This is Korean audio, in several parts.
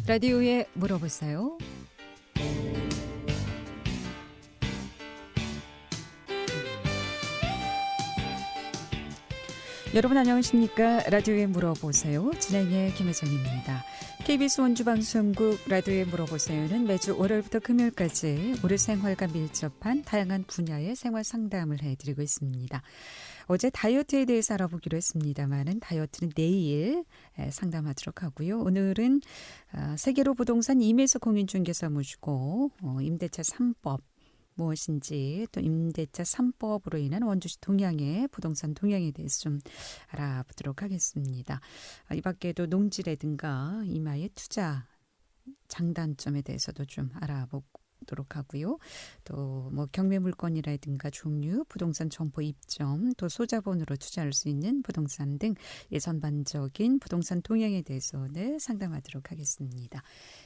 라디오에 물어보세요. 여러분 안녕하십니까? 라디오에 물어보세요. 진행의 김혜정입니다. KBS 원주방송국 라디오에 물어보세요는 매주 월요일부터 금요일까지 우리 생활과 밀접한 다양한 분야의 생활 상담을 해드리고 있습니다. 어제 다이어트에 대해서 알아보기로 했습니다만은 다이어트는 내일 상담하도록 하고요. 오늘은 세계로 부동산 임대차 공인중개사 모시고 임대차 3법 무엇인지 또 임대차 3법으로 인한 원주시 동향의 부동산 동향에 대해서 좀 알아보도록 하겠습니다. 이 밖에도 농지라든가 이마의 투자 장단점에 대해서도 좀 알아보도록 하고요. 또 뭐 경매 물건이라든가 종류, 부동산 점포 입점, 또 소자본으로 투자할 수 있는 부동산 등 예전반적인 부동산 동향에 대해서 오늘 상담하도록 하겠습니다.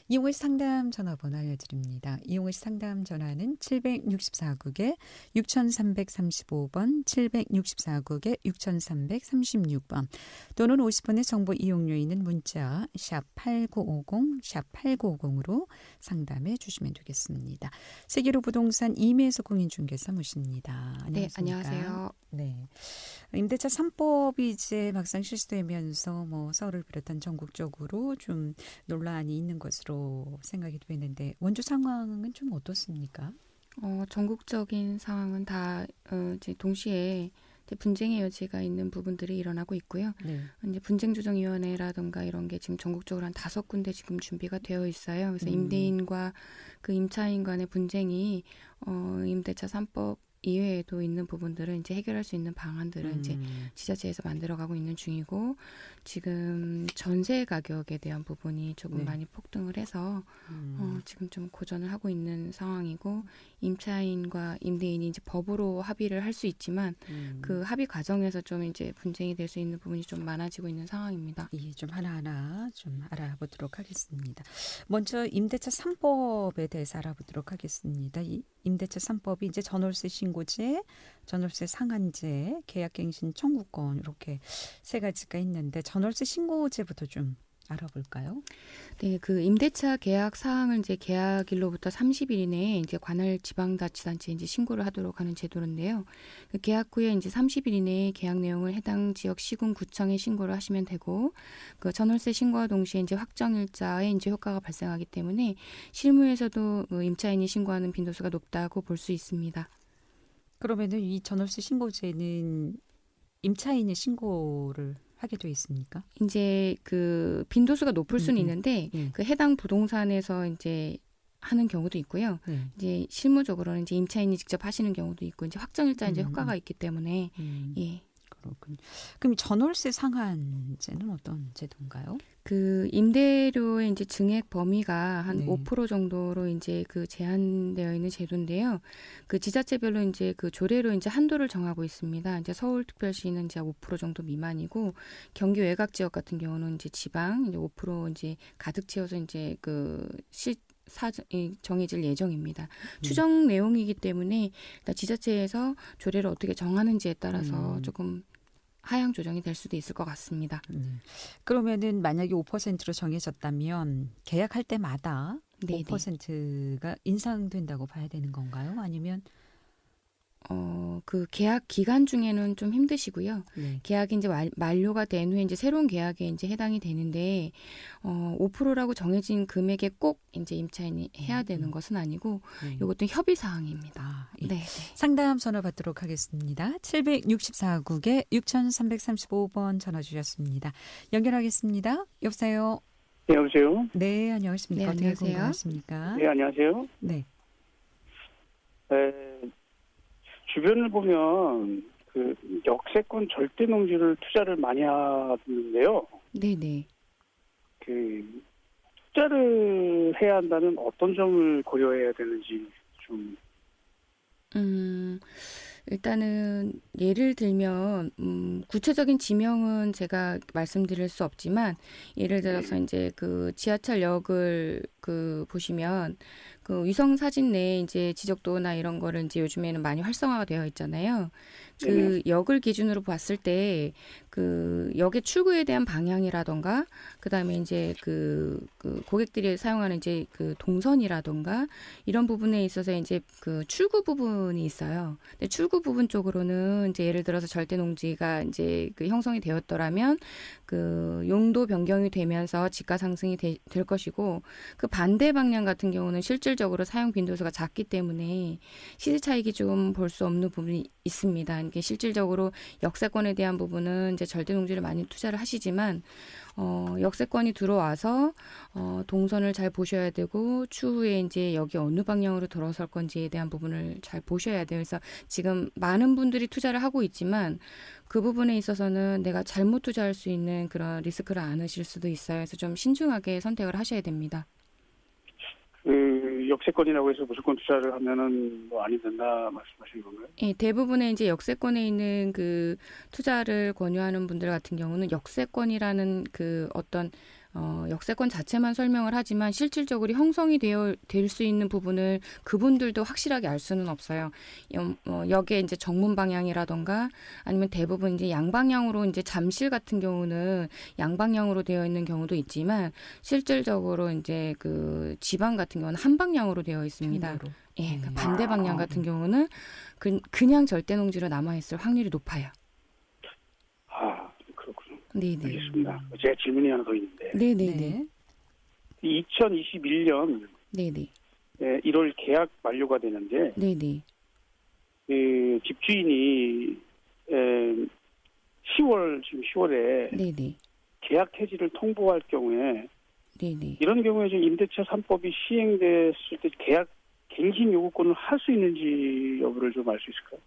이용의 상담 전화번호 알려드립니다. 이용의 상담 전화는 764국에 6335번, 764국에 6336번 또는 50원의 정보 이용료 있는 문자 샵 8950, 샵 8950으로 상담해 주시면 되겠습니다. 세계로 부동산 임혜수 공인중개사 모십니다. 안녕하십니까? 네, 안녕하세요. 네, 임대차 3법이 이제 막상 실시되면서 뭐 서울을 비롯한 전국적으로 좀 논란이 있는 것으로 생각이 되는데 원주 상황은 좀 어떻습니까? 전국적인 상황은 다 이제 동시에 이제 분쟁의 여지가 있는 부분들이 일어나고 있고요. 네. 이제 분쟁조정위원회라든가 이런 게 지금 전국적으로 한 5군데 지금 준비가 되어 있어요. 그래서 임대인과 그 임차인 간의 분쟁이 임대차 3법 이외에도 있는 부분들을 이제 해결할 수 있는 방안들을 이제 지자체에서 만들어가고 있는 중이고 지금 전세 가격에 대한 부분이 조금 네. 많이 폭등을 해서 지금 좀 고전을 하고 있는 상황이고 임차인과 임대인이 이제 법으로 합의를 할 수 있지만 그 합의 과정에서 좀 이제 분쟁이 될 수 있는 부분이 좀 많아지고 있는 상황입니다. 이 좀 하나하나 좀 알아보도록 하겠습니다. 먼저 임대차 3법에 대해서 알아보도록 하겠습니다. 이 임대차 3법이 이제 전월세 신고제, 전월세 상한제, 계약갱신 청구권 이렇게 세 가지가 있는데 전월세 신고제부터 좀 알아볼까요? 네, 그 임대차 계약 사항을 이제 계약일로부터 30일 이내에 이제 관할 지방자치단체에 이제 신고를 하도록 하는 제도인데요. 그 계약 후에 이제 30일 이내에 계약 내용을 해당 지역 시군 구청에 신고를 하시면 되고, 그 전월세 신고와 동시에 이제 확정일자에 이제 효과가 발생하기 때문에 실무에서도 그 임차인이 신고하는 빈도수가 높다고 볼 수 있습니다. 그러면은 이 전월세 신고제는 임차인이 신고를 하게 돼 있습니까? 이제 그 빈도수가 높을 수는 있는데 예. 그 해당 부동산에서 이제 하는 경우도 있고요. 네. 이제 실무적으로는 이제 임차인이 직접 하시는 경우도 있고 이제 확정일자 이제 효과가 있기 때문에 예. 그렇군요. 그럼 전월세 상한제는 어떤 제도인가요? 그 임대료의 이제 증액 범위가 한 네. 5% 정도로 이제 그 제한되어 있는 제도인데요. 그 지자체별로 이제 그 조례로 이제 한도를 정하고 있습니다. 이제 서울특별시는 이제 5% 정도 미만이고 경기 외곽 지역 같은 경우는 이제 지방 이제 5% 이제 가득 채워서 이제 그 정해질 예정입니다. 추정 내용이기 때문에 일단 지자체에서 조례를 어떻게 정하는지에 따라서 조금 하향 조정이 될 수도 있을 것 같습니다. 그러면은 만약에 5%로 정해졌다면 계약할 때마다 네네. 5%가 인상된다고 봐야 되는 건가요? 아니면 그 계약 기간 중에는 좀 힘드시고요. 네. 계약이 이제 만료가 된 후에 이제 새로운 계약에 이제 해당이 되는데 5%라고 정해진 금액에 꼭 이제 임차인이 해야 되는 것은 아니고 이것도 협의 사항입니다. 예. 네. 상담 전화 받도록 하겠습니다. 764국에 6335번 전화 주셨습니다. 연결하겠습니다. 여보세요. 네, 여보세요? 네, 안녕하십니까? 네, 어떻게 안녕하세요. 궁금하십니까? 네, 안녕하세요. 네. 주변을 보면 그 역세권 절대 농지를 투자를 많이 하는데요. 네네. 그 투자를 해야 한다면 어떤 점을 고려해야 되는지 좀. 일단은 예를 들면 구체적인 지명은 제가 말씀드릴 수 없지만 예를 들어서 이제 그 지하철역을 그 보시면 그 위성 사진 내에 이제 지적도나 이런 거를 이제 요즘에는 많이 활성화가 되어 있잖아요. 그 역을 기준으로 봤을 때 그 역의 출구에 대한 방향이라던가 그다음에 이제 그 고객들이 사용하는 이제 그 동선이라던가 이런 부분에 있어서 이제 그 출구 부분이 있어요. 근데 출구 부분 쪽으로는 이제 예를 들어서 절대 농지가 이제 그 형성이 되었더라면 그 용도 변경이 되면서 지가 상승이 될 것이고 그 반대 방향 같은 경우는 실질적으로 사용 빈도수가 작기 때문에 시세 차익이 좀 볼 수 없는 부분이 있습니다. 이게 실질적으로 역세권에 대한 부분은 이제 절대 농지를 많이 투자를 하시지만 역세권이 들어와서 동선을 잘 보셔야 되고 추후에 이제 여기 어느 방향으로 들어설 건지에 대한 부분을 잘 보셔야 돼요. 그래서 지금 많은 분들이 투자를 하고 있지만 그 부분에 있어서는 내가 잘못 투자할 수 있는 그런 리스크를 안으실 수도 있어요. 그래서 좀 신중하게 선택을 하셔야 됩니다. 그 역세권이라고 해서 무조건 투자를 하면은 뭐 아니 된다 말씀하신 건가요? 예, 대부분의 이제 역세권에 있는 그 투자를 권유하는 분들 같은 경우는 역세권이라는 그 어떤 역세권 자체만 설명을 하지만 실질적으로 형성이 될 수 있는 부분을 그분들도 확실하게 알 수는 없어요. 역의 이제 정문 방향이라던가 아니면 대부분 이제 양방향으로 이제 잠실 같은 경우는 양방향으로 되어 있는 경우도 있지만 실질적으로 이제 그 지방 같은 경우는 한 방향으로 되어 있습니다. 편도로. 예, 그 반대 방향 같은 경우는 그냥 절대 농지로 남아 있을 확률이 높아요. 아, 그렇군요. 네네. 알겠습니다. 제가 질문이 하나 더 있는데 네네네. 2021년 네네. 1월 계약 만료가 되는데 네네. 그 집주인이 10월에 네네. 계약 해지를 통보할 경우에 네네. 이런 경우에 지금 임대차 3법이 시행됐을 때 계약 갱신 요구권을 할 수 있는지 여부를 좀 알 수 있을까요?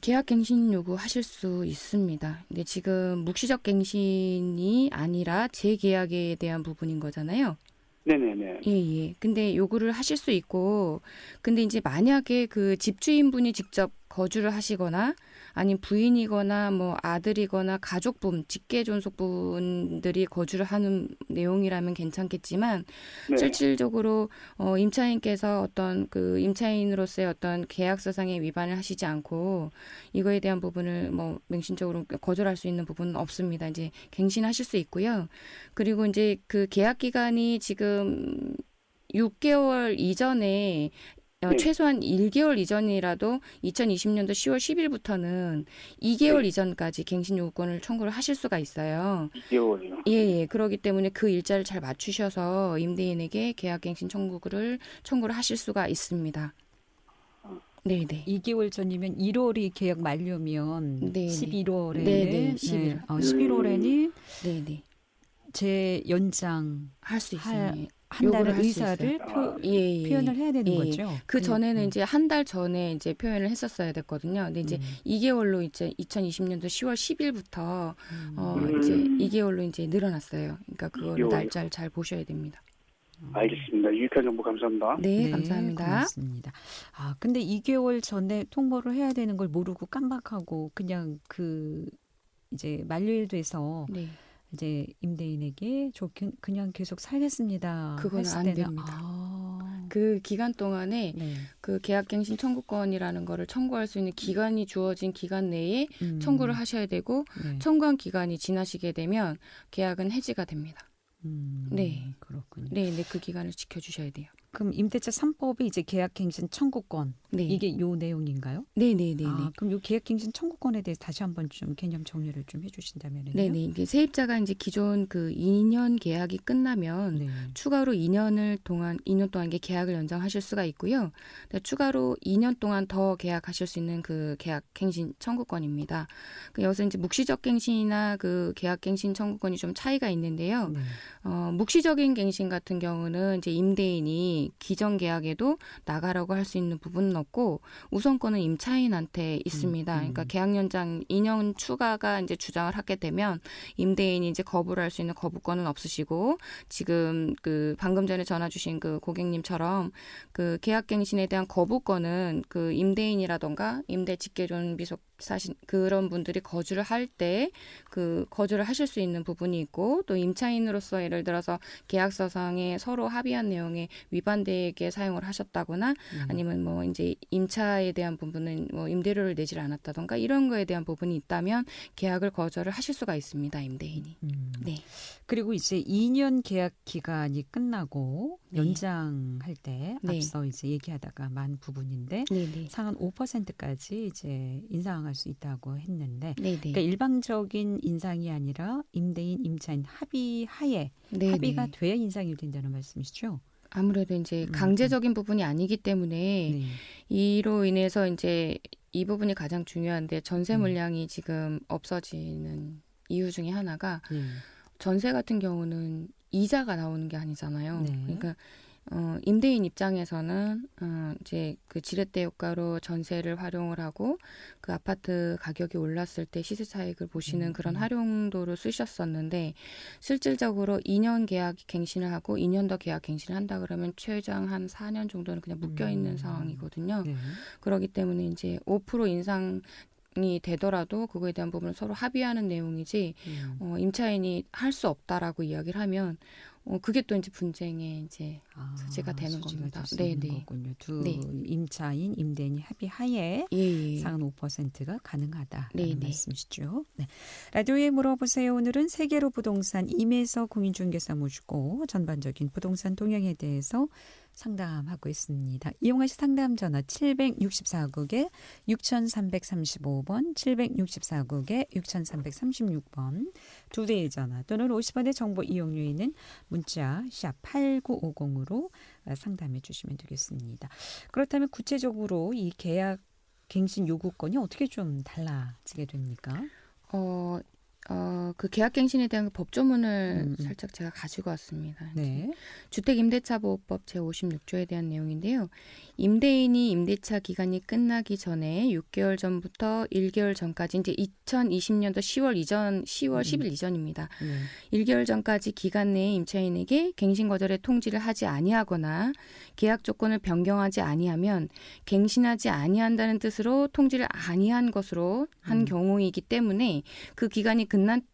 계약 갱신 요구하실 수 있습니다. 근데 지금 묵시적 갱신이 아니라 재계약에 대한 부분인 거잖아요. 네네네. 예, 예. 근데 요구를 하실 수 있고, 근데 이제 만약에 그 집주인분이 직접 거주를 하시거나, 아니면 부인이거나, 뭐 아들이거나 가족분, 직계존속분들이 거주를 하는 내용이라면 괜찮겠지만, 네. 실질적으로 임차인께서 어떤 그 임차인으로서의 어떤 계약서상의 위반을 하시지 않고 이거에 대한 부분을 뭐 맹신적으로 거절할 수 있는 부분은 없습니다. 이제 갱신하실 수 있고요. 그리고 이제 그 계약 기간이 지금 6개월 이전에 네. 최소한 1개월 이전이라도 2020년도 10월 10일부터는 2개월 네. 이전까지 갱신 요구권을 청구를 하실 수가 있어요. 2개월이요. 예, 예. 그러기 때문에 그 일자를 잘 맞추셔서 임대인에게 계약갱신 청구를 하실 수가 있습니다. 네, 네. 2개월 전이면 1월이 계약 만료면 네, 네. 11월에는 네, 네. 11월. 11월에는 네, 네. 재연장 할 수 있어요. 한다는 요구를 할수 의사를 있어요. 예, 예. 표현을 해야 되는 예, 예. 거죠. 그 전에는 이제 한 달 전에 이제 표현을 했었어야 됐거든요. 근데 이제 2개월로 이제 2020년도 10월 10일부터 이제 2개월로 이제 늘어났어요. 그러니까 그거를 2개월이요. 날짜를 잘 보셔야 됩니다. 알겠습니다. 유익한 정보 감사합니다. 네, 감사합니다. 고맙습니다. 아, 근데 2개월 전에 통보를 해야 되는 걸 모르고 깜빡하고 그냥 그 이제 만료일 돼서 네. 이제 임대인에게 그냥 계속 살겠습니다. 그건 했을 안 때는 됩니다. 그 기간 동안에 네. 그 계약갱신 청구권이라는 거를 청구할 수 있는 기간이 주어진 기간 내에 청구를 하셔야 되고 네. 청구한 기간이 지나시게 되면 계약은 해지가 됩니다. 네. 그렇군요. 네, 네, 그 기간을 지켜주셔야 돼요. 그럼 임대차 3법이 이제 계약갱신 청구권 네. 이게 요 내용인가요? 네, 네, 네, 아, 네. 그럼 요 계약갱신 청구권에 대해서 다시 한번 좀 개념 정리를 좀 해주신다면요. 네네. 이게 세입자가 이제 기존 그 2년 계약이 끝나면 네. 추가로 2년 동안 이게 계약을 연장하실 수가 있고요. 추가로 2년 동안 더 계약하실 수 있는 그 계약갱신 청구권입니다. 여기서 이제 묵시적 갱신이나 그 계약갱신 청구권이 좀 차이가 있는데요. 네. 묵시적인 갱신 같은 경우는 이제 임대인이 기존 계약에도 나가라고 할 수 있는 부분은 없고 우선권은 임차인한테 있습니다. 그러니까 계약 연장 2년 추가가 이제 주장을 하게 되면 임대인이 이제 거부를 할 수 있는 거부권은 없으시고 지금 그 방금 전에 전화 주신 그 고객님처럼 그 계약갱신에 대한 거부권은 그 임대인이라던가 임대 직계존 비속 사신 그런 분들이 거주를 할 때 그 거주를 하실 수 있는 부분이 있고 또 임차인으로서 예를 들어서 계약서상에 서로 합의한 내용에 위반되게 사용을 하셨다거나 아니면 뭐 이제 임차에 대한 부분은 뭐 임대료를 내질 않았다던가 이런 거에 대한 부분이 있다면 계약을 거절을 하실 수가 있습니다. 임대인이. 네. 그리고 이제 2년 계약 기간이 끝나고 네. 연장할 때 네. 앞서 이제 얘기하다가 만 부분인데 네네. 상한 5%까지 이제 인상할 수 있다고 했는데 네네. 그러니까 일방적인 인상이 아니라 임대인, 임차인 합의하에 네네. 합의가 돼야 인상이 된다는 말씀이시죠? 아무래도 이제 강제적인 부분이 아니기 때문에 네. 이로 인해서 이제 이 부분이 가장 중요한데 전세 물량이 지금 없어지는 이유 중에 하나가 네. 전세 같은 경우는 이자가 나오는 게 아니잖아요. 네. 그러니까 임대인 입장에서는 이제 그 지렛대 효과로 전세를 활용을 하고 그 아파트 가격이 올랐을 때 시세 차익을 보시는 그런 활용도를 쓰셨었는데 실질적으로 2년 계약 갱신을 하고 2년 더 계약 갱신을 한다 그러면 최장 한 4년 정도는 그냥 묶여 있는 상황이거든요. 네. 그렇기 때문에 이제 5% 인상 이 되더라도 그거에 대한 부분을 서로 합의하는 내용이지 임차인이 할 수 없다라고 이야기를 하면 그게 또 이제 분쟁의 이제 소지가 되는 겁니다. 네, 네. 거군요. 두 네. 임차인, 임대인이 합의하에 예. 상한 5%가 가능하다라는 네, 네. 말씀이시죠. 네. 라디오에 물어보세요. 오늘은 세계로 부동산 임혜서 공인중개사 모시고 전반적인 부동산 동향에 대해서 상담하고 있습니다. 이용하실 상담 전화 764국에 6335번, 764국에 6336번 두 대의 전화 또는 50원의 정보 이용료에는 문자 샵 8950으로 상담해 주시면 되겠습니다. 그렇다면 구체적으로 이 계약 갱신 요구권이 어떻게 좀 달라지게 됩니까? 그 계약갱신에 대한 법조문을 살짝 제가 가지고 왔습니다. 네. 주택임대차보호법 제56조에 대한 내용인데요. 임대인이 임대차 기간이 끝나기 전에 6개월 전부터 1개월 전까지 이제 2020년도 10월 10일 이전입니다. 1개월 전까지 기간 내에 임차인에게 갱신 거절의 통지를 하지 아니하거나 계약 조건을 변경하지 아니하면 갱신하지 아니한다는 뜻으로 통지를 아니한 것으로 한 경우이기 때문에 그 기간이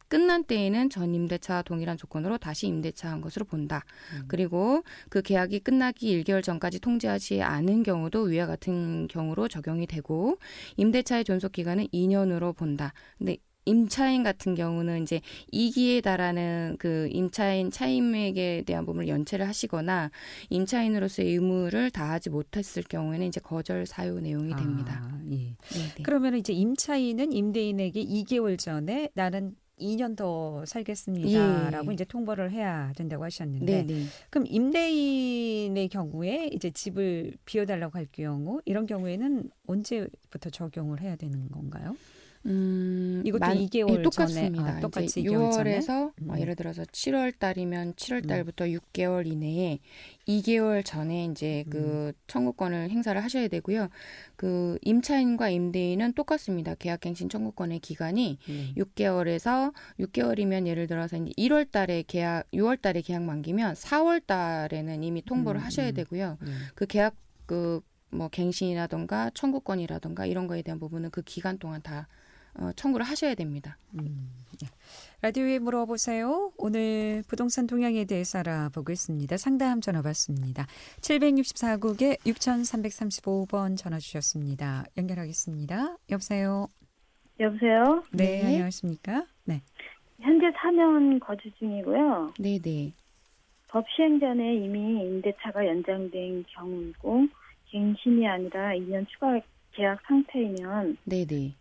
끝난 때에는 전 임대차와 동일한 조건으로 다시 임대차한 것으로 본다. 그리고 그 계약이 끝나기 1개월 전까지 통지하지 않은 경우도 위와 같은 경우로 적용이 되고 임대차의 존속 기간은 2년으로 본다. 근데 임차인 같은 경우는 이제 2기에 달하는 그 임차인 차임액에 대한 부분을 연체를 하시거나 임차인으로서의 의무를 다하지 못했을 경우에는 이제 거절 사유 내용이 됩니다. 예. 네네. 그러면 이제 임차인은 임대인에게 2개월 전에 나는 2년 더 살겠습니다라고 예. 이제 통보를 해야 된다고 하셨는데 네네. 그럼 임대인의 경우에 이제 집을 비워달라고 할 경우 이런 경우에는 언제부터 적용을 해야 되는 건가요? 이것도 2개월 똑같습니다. 전에 똑같이 이제 2개월 전에 6월에서 예를 들어서 7월 달이면 7월 달부터 6개월 이내에 2개월 전에 이제 그 청구권을 행사를 하셔야 되고요. 그 임차인과 임대인은 똑같습니다. 계약갱신 청구권의 기간이 6개월에서 6개월이면 예를 들어서 이제 1월 달에 계약 6월 달에 계약 만기면 4월 달에는 이미 통보를 하셔야 되고요. 그 계약 뭐 갱신이라던가 청구권이라던가 이런 거에 대한 부분은 그 기간 동안 다 청구를 하셔야 됩니다. 네. 라디오에 물어보세요. 오늘 부동산 동향에 대해서 알아보고 있습니다. 상담 전화 받습니다. 764국에 6335번 전화 주셨습니다. 연결하겠습니다. 여보세요. 여보세요? 네, 안녕하십니까? 네. 현재 4년 거주 중이고요. 네네. 법 시행 전에 이미 임대차가 연장된 경우이고 갱신이 아니라 2년 추가 계약 상태이면 네네.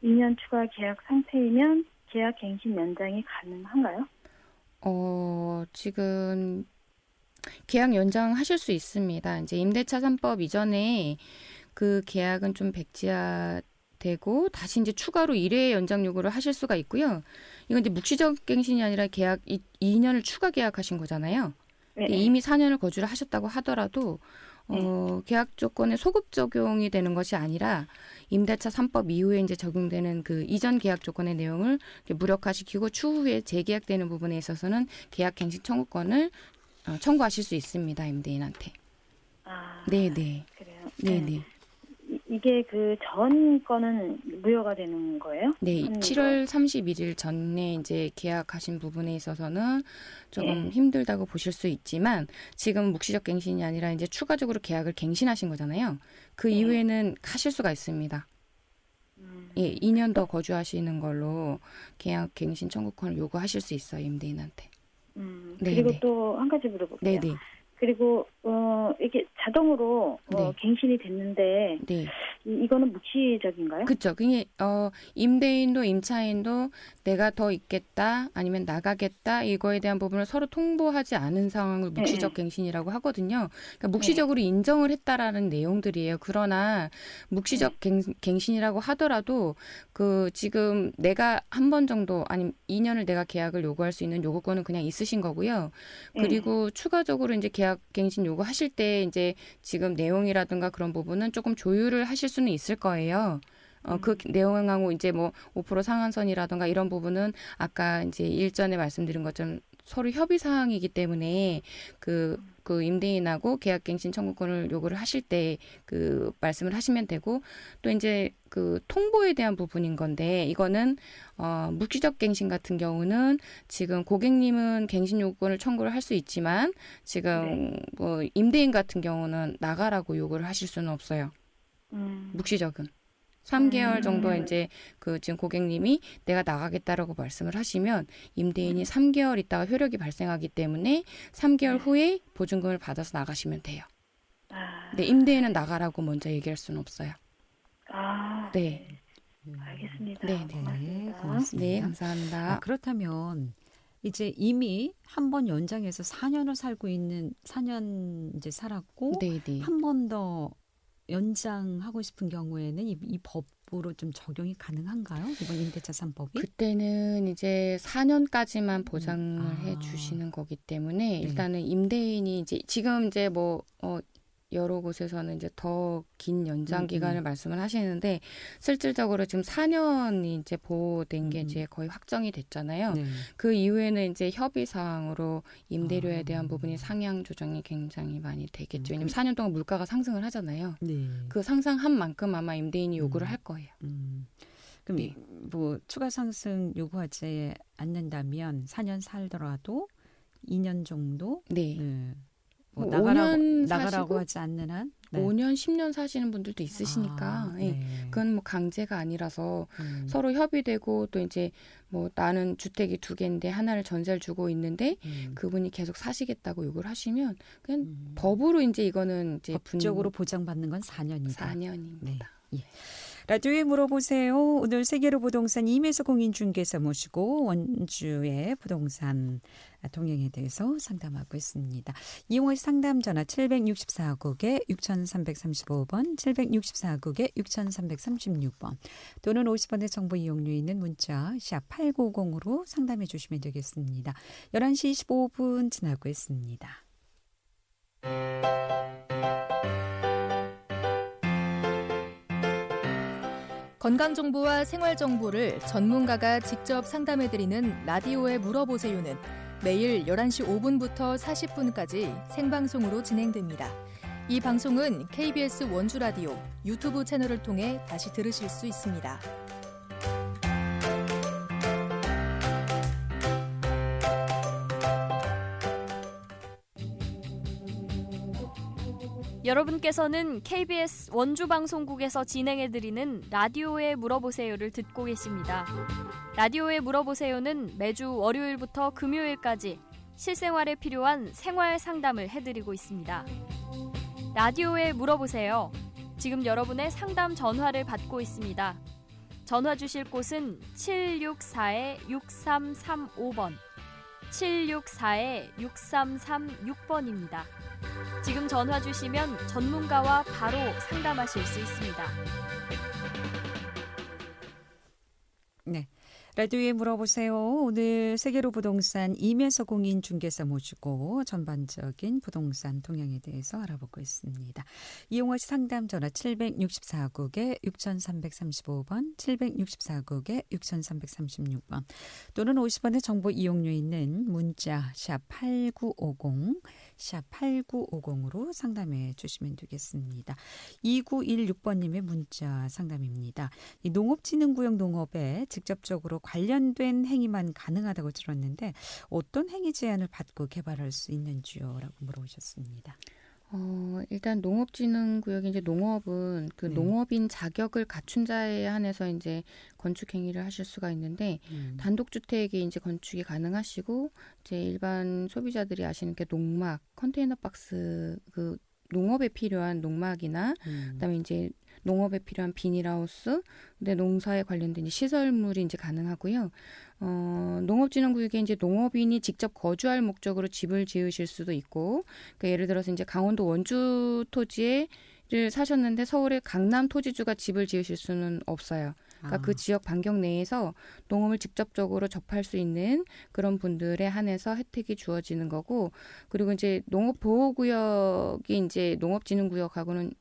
2년 추가 계약 상태이면 계약 갱신 연장이 가능한가요? 지금 계약 연장하실 수 있습니다. 이제 임대차 3법 이전에 그 계약은 좀 백지화되고 다시 이제 추가로 1회 연장 요구를 하실 수가 있고요. 이건 이제 묵시적 갱신이 아니라 계약 2년을 추가 계약하신 거잖아요. 네. 이미 4년을 거주를 하셨다고 하더라도 계약 조건에 소급 적용이 되는 것이 아니라 임대차 3법 이후에 이제 적용되는 그 이전 계약 조건의 내용을 무력화시키고 추후에 재계약되는 부분에 있어서는 계약 갱신 청구권을 청구하실 수 있습니다. 임대인한테. 아, 네네. 그래요. 네네. 이게 그 전 거는 무효가 되는 거예요? 네, 한 7월 31일 전에 이제 계약하신 부분에 있어서는 조금 네. 힘들다고 보실 수 있지만 지금 묵시적 갱신이 아니라 이제 추가적으로 계약을 갱신하신 거잖아요. 그 네. 이후에는 하실 수가 있습니다. 예, 2년 더 거주하시는 걸로 계약 갱신 청구권을 요구하실 수 있어요, 임대인한테. 그리고 네네. 또 한 가지 물어볼게요. 네네. 그리고 이게 자동으로 네. 갱신이 됐는데 네. 이거는 묵시적인가요? 그쵸. 그게, 임대인도 임차인도 내가 더 있겠다, 아니면 나가겠다, 이거에 대한 부분을 서로 통보하지 않은 상황을 묵시적 갱신이라고 하거든요. 그러니까 묵시적으로 인정을 했다라는 내용들이에요. 그러나, 묵시적 갱신이라고 하더라도, 지금 내가 한 번 정도, 아니면 2년을 내가 계약을 요구할 수 있는 요구권은 그냥 있으신 거고요. 그리고 추가적으로 이제 계약 갱신 요구하실 때, 이제 지금 내용이라든가 그런 부분은 조금 조율을 하실 수는 있을 거예요. 그 내용하고 이제 뭐 5% 상한선이라든가 이런 부분은 아까 이제 일전에 말씀드린 것처럼 서로 협의 사항이기 때문에 그 임대인하고 계약갱신 청구권을 요구를 하실 때 그 말씀을 하시면 되고 또 이제 그 통보에 대한 부분인 건데 이거는 묵시적 갱신 같은 경우는 지금 고객님은 갱신 요구권을 청구를 할 수 있지만 지금 뭐 임대인 같은 경우는 나가라고 요구를 하실 수는 없어요. 묵시적은. 3개월 정도 이제 지금 고객님이 내가 나가겠다라고 말씀을 하시면 임대인이 3개월 있다가 효력이 발생하기 때문에 3개월 후에 보증금을 받아서 나가시면 돼요. 근데 임대인은 나가라고 먼저 얘기할 수는 없어요. 네. 알겠습니다. 네, 네, 고맙습니다. 네, 감사합니다. 그렇다면 이제 이미 한 번 연장해서 4년을 살고 있는 4년 이제 살았고 네, 네. 한 번 더 연장하고 싶은 경우에는 이 법으로 좀 적용이 가능한가요? 이번 임대차 3법이? 그때는 이제 4년까지만 보장을 해 주시는 거기 때문에 일단은 임대인이 이제 지금 이제 뭐 여러 곳에서는 이제 더 긴 연장 기간을 말씀을 하시는데 실질적으로 지금 4년이 이제 보호된 게 이제 거의 확정이 됐잖아요. 네. 그 이후에는 이제 협의 사항으로 임대료에 대한 부분이 상향 조정이 굉장히 많이 되겠죠. 왜냐면 4년 동안 물가가 상승을 하잖아요. 네. 그 상승한 만큼 아마 임대인이 요구를 할 거예요. 그럼 네. 뭐 추가 상승 요구하지 않는다면 4년 살더라도 2년 정도 네. 뭐 뭐 5년 나가라고 사시고 하지 않는 한 5년, 10년 사시는 분들도 있으시니까 예. 그건 뭐 강제가 아니라서 서로 협의되고 또 이제 뭐 나는 주택이 2개인데 하나를 전세를 주고 있는데 그분이 계속 사시겠다고 요구를 하시면 그냥 법으로 이제 이거는 이제 법적으로 보장받는 건 4년이다. 4년입니다. 네. 예. 라디오에 물어보세요. 오늘 세계로 부동산 임혜수 공인중개사 모시고 원주의 부동산 동행에 대해서 상담하고 있습니다. 이용호 상담 전화 764국에 6335번, 764국에 6336번 또는 50원의 정보 이용료 있는 문자 샵 8950으로 상담해 주시면 되겠습니다. 11시 25분 지나고 있습니다. 건강정보와 생활정보를 전문가가 직접 상담해드리는 라디오에 물어보세요는 매일 11시 5분부터 40분까지 생방송으로 진행됩니다. 이 방송은 KBS 원주라디오 유튜브 채널을 통해 다시 들으실 수 있습니다. 여러분께서는 KBS 원주방송국에서 진행해드리는 라디오에 물어보세요를 듣고 계십니다. 라디오에 물어보세요는 매주 월요일부터 금요일까지 실생활에 필요한 생활 상담을 해드리고 있습니다. 라디오에 물어보세요. 지금 여러분의 상담 전화를 받고 있습니다. 전화 주실 곳은 764-6335번, 764-6336번입니다. 지금 전화 주시면 전문가와 바로 상담하실 수 있습니다. 네. 라디오에 물어보세요. 오늘 세계로 부동산 임혜수 공인중개사 모시고 전반적인 부동산 동향에 대해서 알아보고 있습니다. 이용호 씨 상담 전화 764국에 6335번, 764국에 6336번 또는 50원의 정보 이용료 있는 문자 샵 8950, 샵 8950으로 상담해 주시면 되겠습니다. 2916번님의 문자 상담입니다. 이 농업진흥구역 농업에 직접적으로 관련된 행위만 가능하다고 들었는데 어떤 행위 제한을 받고 개발할 수 있는지요? 라고 물어보셨습니다. 일단 농업진흥구역이 이제 농업은 그 네. 농업인 자격을 갖춘 자에 한해서 이제 건축 행위를 하실 수가 있는데 단독주택이 이제 건축이 가능하시고 이제 일반 소비자들이 아시는 게 농막, 컨테이너 박스 그 농업에 필요한 농막이나 그다음에 이제 농업에 필요한 비닐하우스, 근데 농사에 관련된 이제 시설물이 이제 가능하고요. 농업진흥구역에 이제 농업인이 직접 거주할 목적으로 집을 지으실 수도 있고, 그러니까 예를 들어서 이제 강원도 원주 토지를 사셨는데 서울의 강남 토지주가 집을 지으실 수는 없어요. 그러니까 그 지역 반경 내에서 농업을 직접적으로 접할 수 있는 그런 분들에 한해서 혜택이 주어지는 거고, 그리고 이제 농업보호구역이 이제 농업진흥구역하고는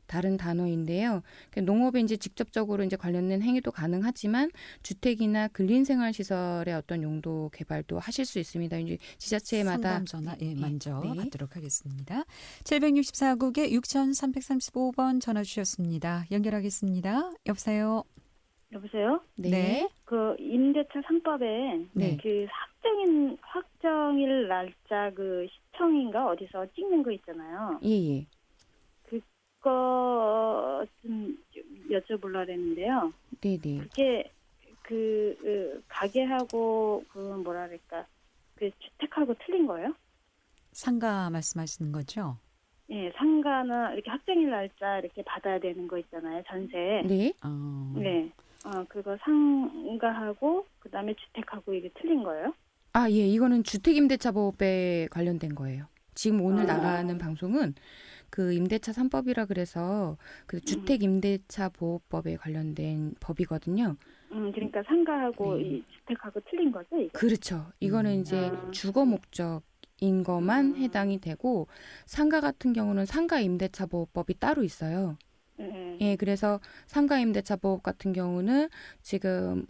다른 단어인데요. 그러니까 농업에 이제 직접적으로 이제 관련된 행위도 가능하지만 주택이나 근린생활시설의 어떤 용도 개발도 하실 수 있습니다. 이제 지자체마다 상담 전화 먼저 네. 받도록 하겠습니다. 764국에 6335번 전화 주셨습니다. 연결하겠습니다. 여보세요? 여보세요? 네. 그 임대차 3법에 네. 그 확정일 날짜 그 시청인가 어디서 찍는 거 있잖아요. 예. 그거 좀 여쭤보려고 했는데요. 네네. 그게 그 가게하고 그 뭐랄까 그 주택하고 틀린 거예요? 상가 말씀하시는 거죠? 예, 상가는 이렇게 확정일 날짜 이렇게 받아야 되는 거 있잖아요. 전세. 네. 네. 그거 상가하고 그다음에 주택하고 이게 틀린 거예요? 아, 예. 이거는 주택임대차법에 관련된 거예요. 지금 오늘 나가는 방송은 그 임대차 3법이라 그래서 그 주택임대차보호법에 관련된 법이거든요. 그러니까 상가하고 네. 이 주택하고 틀린 거죠? 이거? 그렇죠. 이거는 이제 주거 목적인 것만 해당이 되고 상가 같은 경우는 상가임대차보호법이 따로 있어요. 예, 그래서 상가임대차보호 같은 경우는 지금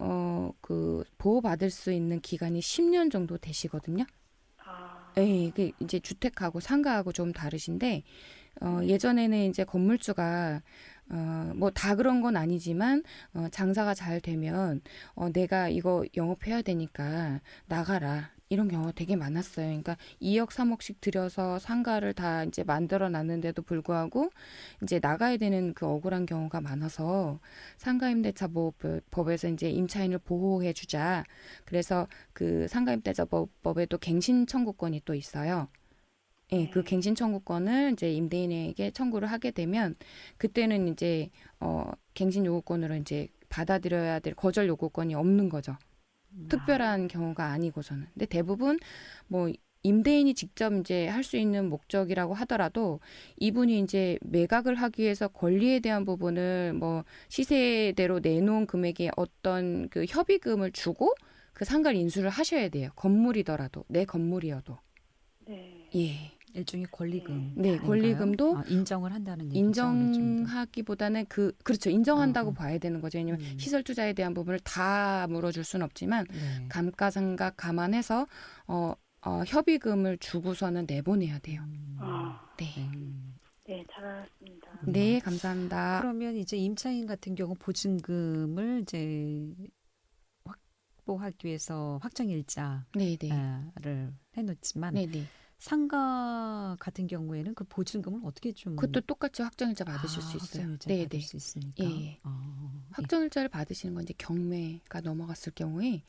그 보호받을 수 있는 기간이 10년 정도 되시거든요. 예, 그 이제 주택하고 상가하고 좀 다르신데 예전에는 이제 건물주가 뭐 다 그런 건 아니지만 장사가 잘 되면 내가 이거 영업해야 되니까 나가라. 이런 경우가 되게 많았어요. 그러니까 2억, 3억씩 들여서 상가를 다 이제 만들어 놨는데도 불구하고 이제 나가야 되는 그 억울한 경우가 많아서 상가임대차보호법에서 이제 임차인을 보호해 주자. 그래서 그 상가임대차법에도 갱신 청구권이 또 있어요. 예, 그 갱신 청구권을 이제 임대인에게 청구를 하게 되면 그때는 이제 갱신 요구권으로 이제 받아들여야 될 거절 요구권이 없는 거죠. 특별한 경우가 아니고서는. 근데 대부분 뭐 임대인이 직접 이제 할 수 있는 목적이라고 하더라도 이분이 이제 매각을 하기 위해서 권리에 대한 부분을 뭐 시세대로 내놓은 금액의 어떤 그 협의금을 주고 그 상가를 인수를 하셔야 돼요. 건물이더라도 내 건물이어도. 네. 예. 일종의 권리금. 네, 권리금도 인정을 한다는 얘기죠. 인정하기보다는 그렇죠. 인정한다고 봐야 되는 거죠. 왜냐면 음. 시설 투자에 대한 부분을 다 물어줄 수는 없지만 네. 감가상각 감안해서 협의금을 주고서는 내보내야 돼요. 네. 네, 잘 알았습니다. 네, 감사합니다. 그러면 이제 임차인 같은 경우 보증금을 이제 확보하기 위해서 확정일자를 네네. 해놓지만 네네. 상가 같은 경우에는 그 보증금을 어떻게 좀 그것도 똑같이 확정일자 받으실 수 있어요. 확정일자 네네. 받을 수 있으니까. 예. 확정일자를 받으시는 건 이제 경매가 넘어갔을 경우에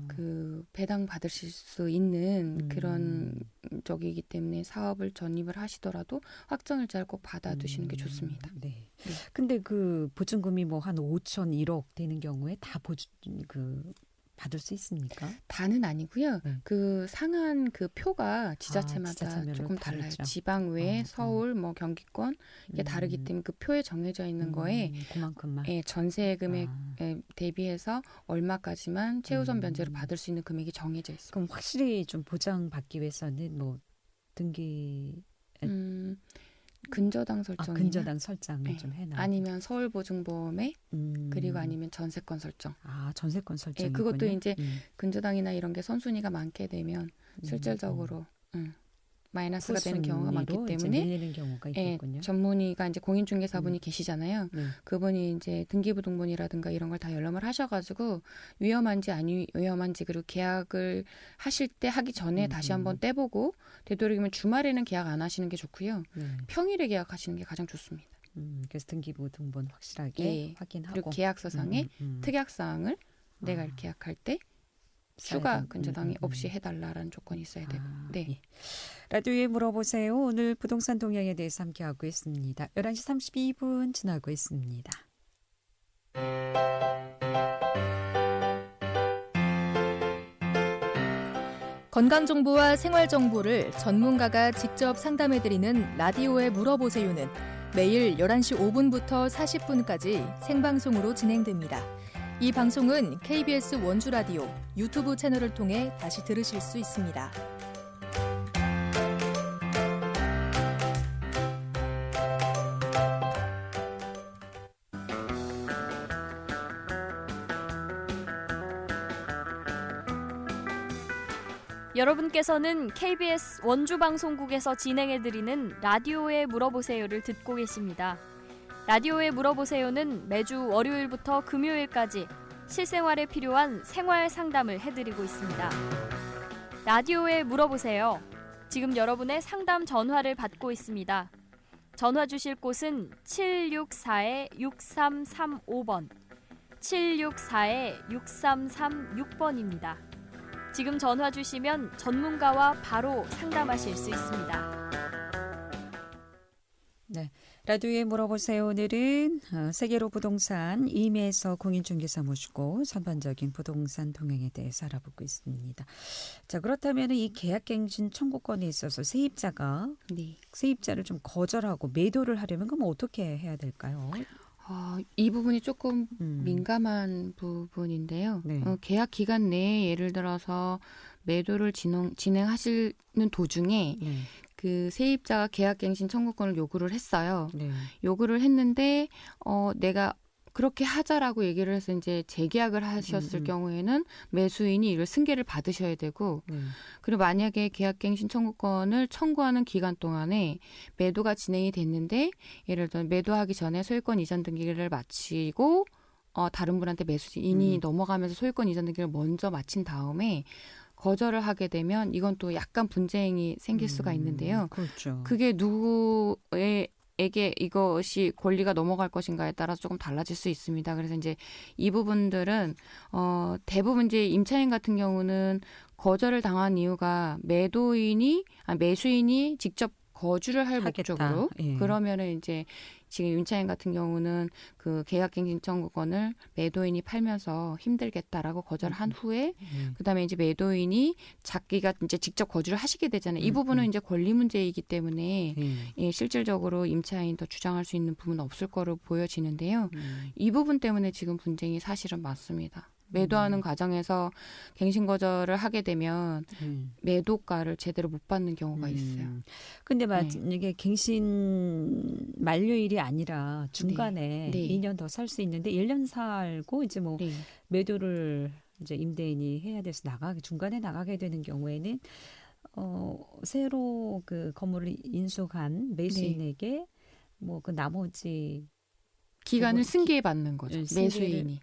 그 배당 받으실 수 있는 그런 적이기 때문에 사업을 전입을 하시더라도 확정일자를 꼭 받아두시는 게 좋습니다. 네. 근데 그 보증금이 뭐 한 5천, 1억 되는 경우에 다 받을 수 있습니까? 다는 아니고요. 그 상한 그 표가 지자체마다 지자체별로 조금 다르죠. 달라요. 지방 외에 서울, 뭐 경기권 이게 다르기 때문에 그 표에 정해져 있는 거에 그만큼만. 전세 금액에 대비해서 얼마까지만 최우선 변제로 받을 수 있는 금액이 정해져 있습니다. 그럼 확실히 좀 보장받기 위해서는 뭐 등기 근저당 설정이나 근저당 설정을 좀 해놔. 아니면 서울보증보험에 그리고 아니면 전세권 설정. 전세권 설정. 그것도 이제 근저당이나 이런 게 선순위가 많게 되면 실질적으로 마이너스가 되는 경우가 많기 후순위로 이제 때문에 밀리는 경우가 예, 있겠군요. 전문의가 이제 공인중개사분이 계시잖아요. 네. 그분이 이제 등기부등본이라든가 이런 걸 다 열람을 하셔가지고 위험한지 아니 위험한지 그리고 계약을 하실 때 하기 전에 다시 한번 떼보고 되도록이면 주말에는 계약 안 하시는 게 좋고요. 네. 평일에 계약하시는 게 가장 좋습니다. 그래서 등기부 등본 확실하게 예. 확인하고 그리고 계약서상에 특약사항을 내가 이렇게 계약할 때 추가 근저당이 없이 해달라라는 조건이 있어야 되고. 네. 예. 라디오에 물어보세요. 오늘 부동산 동향에 대해서 함께하고 있습니다. 11시 32분 지나고 있습니다. 건강정보와 생활정보를 전문가가 직접 상담해드리는 라디오에 물어보세요는 매일 11시 5분부터 40분까지 생방송으로 진행됩니다. 이 방송은 KBS 원주라디오 유튜브 채널을 통해 다시 들으실 수 있습니다. 여러분께서는 KBS 원주방송국에서 진행해드리는 라디오에 물어보세요를 듣고 계십니다. 라디오에 물어보세요는 매주 월요일부터 금요일까지 실생활에 필요한 생활 상담을 해드리고 있습니다. 라디오에 물어보세요. 지금 여러분의 상담 전화를 받고 있습니다. 전화 주실 곳은 764-6335번, 764-6336번입니다. 지금 전화 주시면 전문가와 바로 상담하실 수 있습니다. 네, 라디오에 물어보세요. 오늘은 세계로 부동산 임혜서 공인중개사 모시고 전반적인 부동산 동향에 대해서 알아보고 있습니다. 자, 그렇다면 이 계약갱신 청구권에 있어서 세입자가 네. 세입자를 좀 거절하고 매도를 하려면 그럼 어떻게 해야 될까요? 이 부분이 조금 민감한 부분인데요. 네. 계약 기간 내에 예를 들어서 매도를 진행하시는 도중에 네. 그 세입자가 계약갱신 청구권을 요구를 했어요. 네. 요구를 했는데 내가 그렇게 하자라고 얘기를 해서 이제 재계약을 하셨을 경우에는 매수인이 이걸 승계를 받으셔야 되고 그리고 만약에 계약갱신 청구권을 청구하는 기간 동안에 매도가 진행이 됐는데 예를 들어 매도하기 전에 소유권 이전 등기를 마치고 다른 분한테 매수인이 넘어가면서 소유권 이전 등기를 먼저 마친 다음에 거절을 하게 되면 이건 또 약간 분쟁이 생길 수가 있는데요. 그렇죠. 그게 누구에게 이것이 권리가 넘어갈 것인가에 따라서 조금 달라질 수 있습니다. 그래서 이제 이 부분들은 대부분 이제 임차인 같은 경우는 거절을 당한 이유가 매수인이 직접 거주를 할 하겠다. 목적으로 예. 그러면은 이제 지금 임차인 같은 경우는 그 계약갱신 청구권을 매도인이 팔면서 힘들겠다라고 거절한 후에 그다음에 이제 매도인이 자기가 이제 직접 거주를 하시게 되잖아요. 이 부분은 이제 권리 문제이기 때문에 예, 실질적으로 임차인 더 주장할 수 있는 부분은 없을 거로 보여지는데요. 이 부분 때문에 지금 분쟁이 사실은 많습니다. 매도하는 과정에서 갱신 거절을 하게 되면 매도가를 제대로 못 받는 경우가 있어요. 근데 만약에 갱신 만료일이 아니라 중간에 네. 2년 더 살 수 있는데 1년 살고 이제 뭐 네. 매도를 이제 임대인이 해야 돼서 중간에 나가게 되는 경우에는 새로 그 건물을 인수한 매수인에게 뭐 그 나머지 기간을 승계해 받는 거죠. 매수인이.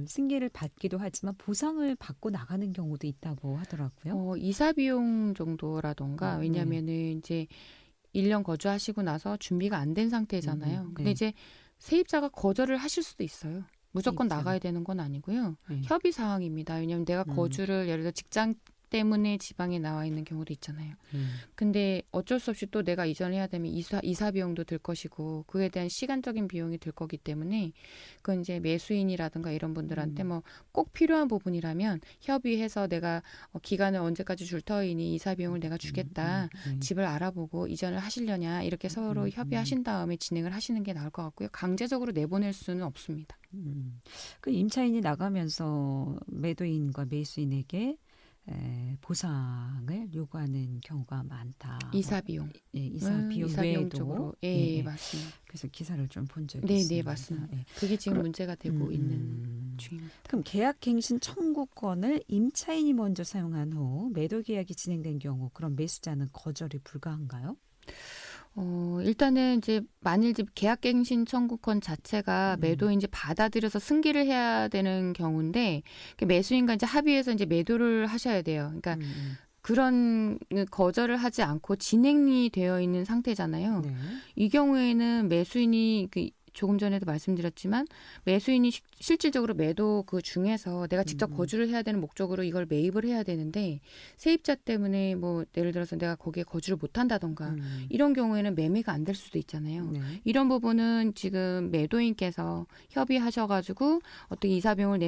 승계를 받기도 하지만 보상을 받고 나가는 경우도 있다고 하더라고요. 이사 비용 정도라던가 왜냐하면은 이제 1년 거주하시고 나서 준비가 안 된 상태잖아요. 근데 이제 세입자가 거절을 하실 수도 있어요. 무조건 나가야 되는 건 아니고요. 협의 사항입니다. 왜냐하면 내가 거주를 예를 들어 직장 때문에 지방에 나와 있는 경우도 있잖아요. 근데 어쩔 수 없이 또 내가 이전해야 되면 이사 비용도 들 것이고 그에 대한 시간적인 비용이 들 거기 때문에 그건 이제 매수인이라든가 이런 분들한테 뭐 꼭 필요한 부분이라면 협의해서 내가 기간을 언제까지 줄 터이니 이사 비용을 내가 주겠다. 집을 알아보고 이전을 하시려냐 이렇게 서로 협의하신 다음에 진행을 하시는 게 나을 것 같고요. 강제적으로 내보낼 수는 없습니다. 그 임차인이 나가면서 매도인과 매수인에게 보상을 요구하는 경우가 많다. 이사 비용. 이사 비용 이사 외에도. 비용 쪽으로. 예, 맞습니다. 그래서 기사를 좀 본 적이 네, 있습니다. 네, 맞습니다. 그게 지금 문제가 되고 있는. 중입니다. 그럼 계약갱신 청구권을 임차인이 먼저 사용한 후 매도 계약이 진행된 경우 그럼 매수자는 거절이 불가한가요? 일단은 이제 만일 이제 계약갱신 청구권 자체가 매도인지 받아들여서 승계를 해야 되는 경우인데 매수인과 이제 합의해서 이제 매도를 하셔야 돼요. 그러니까 그런 거절을 하지 않고 진행이 되어 있는 상태잖아요. 네. 이 경우에는 매수인이 조금 전에도 말씀드렸지만 매수인이 실질적으로 매도 그 중에서 내가 직접 거주를 해야 되는 목적으로 이걸 매입을 해야 되는데 세입자 때문에 뭐 예를 들어서 내가 거기에 거주를 못 한다던가 이런 경우에는 매매가 안 될 수도 있잖아요. 네. 이런 부분은 지금 매도인께서 협의하셔가지고 어떻게 이사비용을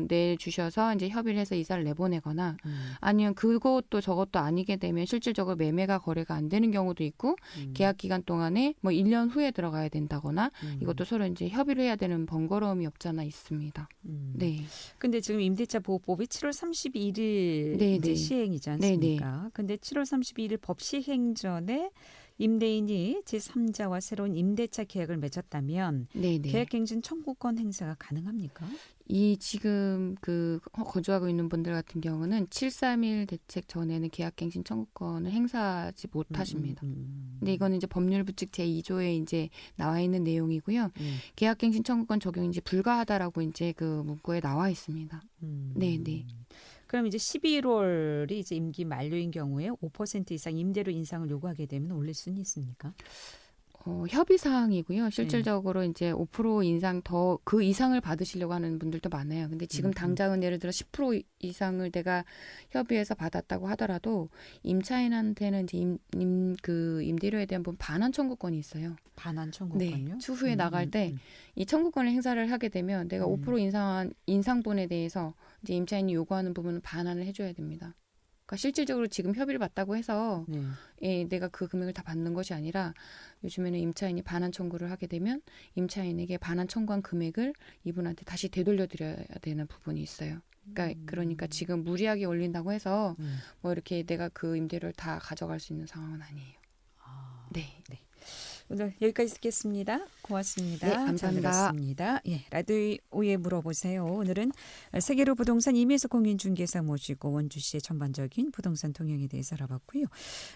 내주셔서 이제 협의를 해서 이사를 내보내거나 아니면 그것도 저것도 아니게 되면 실질적으로 매매가 거래가 안 되는 경우도 있고 계약 기간 동안에 뭐 1년 후에 들어가야 된다거나 이것도 서로 이제 협의를 해야 되는 번거로움이 없잖아 있습니다. 네. 근데 지금 임대차 보호법이 7월 31일 네, 이제 네. 시행이지 않습니까? 근데 7월 31일 법 시행 전에 임대인이 제3자와 새로운 임대차 계약을 맺었다면 네네. 계약갱신 청구권 행사가 가능합니까? 이 지금 그 거주하고 있는 분들 같은 경우는 731 대책 전에는 계약갱신 청구권을 행사하지 못하십니다. 근데 이거는 이제 법률부칙 제2조에 이제 나와 있는 내용이고요. 계약갱신 청구권 적용이 이제 불가하다라고 이제 그 문구에 나와 있습니다. 네네. 그럼 이제 11월이 이제 임기 만료인 경우에 5% 이상 임대료 인상을 요구하게 되면 올릴 수는 있습니까? 협의 사항이고요. 실질적으로 이제 5% 인상 더 그 이상을 받으시려고 하는 분들도 많아요. 근데 지금 당장은 예를 들어 10% 이상을 내가 협의해서 받았다고 하더라도 임차인한테는 이제 그 임대료에 대한 부분 반환 청구권이 있어요. 반환 청구권요? 네. 추후에 나갈 때 이 청구권을 행사를 하게 되면 내가 5% 인상한 인상분에 대해서 이제 임차인이 요구하는 부분은 반환을 해줘야 됩니다. 그러니까 실질적으로 지금 협의를 받다고 해서 내가 그 금액을 다 받는 것이 아니라 요즘에는 임차인이 반환 청구를 하게 되면 임차인에게 반환 청구한 금액을 이분한테 다시 되돌려드려야 되는 부분이 있어요. 그러니까 지금 무리하게 올린다고 해서 뭐 이렇게 내가 그 임대료를 다 가져갈 수 있는 상황은 아니에요. 네. 오늘 여기까지 듣겠습니다. 고맙습니다. 네, 감사합니다. 잘 들었습니다. 예, 라디오에 물어보세요. 오늘은 세계로 부동산 임혜수 공인중개사 모시고 원주시의 전반적인 부동산 동향에 대해서 알아봤고요.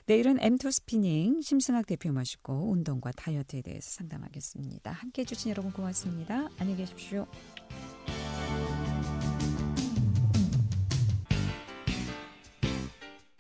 내일은 M2 스피닝 심승학 대표 모시고 운동과 다이어트에 대해서 상담하겠습니다. 함께해 주신 여러분 고맙습니다. 안녕히 계십시오.